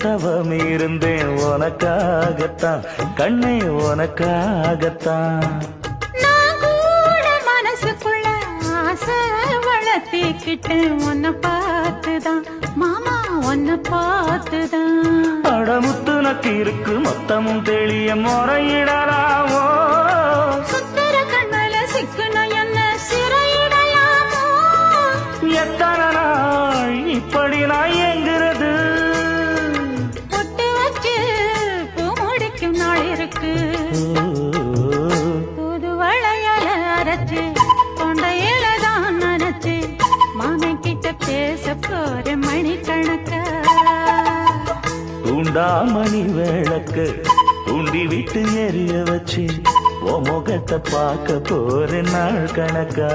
தவம் இருந்தேன் உனக்காகத்தான் கண்ணே உனக்காகத்தான். நான் கூட மனசுக்குள்ள ஆசை வளர்த்திக்கிட்டேன் உன்னை பார்த்துதான் மாமா உன்னை பார்த்துதான். அடமுத்து நக்கு இருக்கு மொத்தமும் தெளிய முறையிடலாமோ சுத்தர கண்மல சிக்குன என்ன சிறையிடலாமோ. எத்தனை நாள் இப்படி நான் எங்கிறது பொட்டு வச்சு பூ முடிக்கும் நாள் இருக்கு. புது வளையல அரைச்சு தொண்டையில தான் நினைச்சு மாமன் கிட்ட பேச போற மணிக்கணக்கா. தூண்டாமணி விளக்கு தூண்டி விட்டு எரிய வச்சு உன் முகத்தை பார்க்க போற நாள் கணக்கா.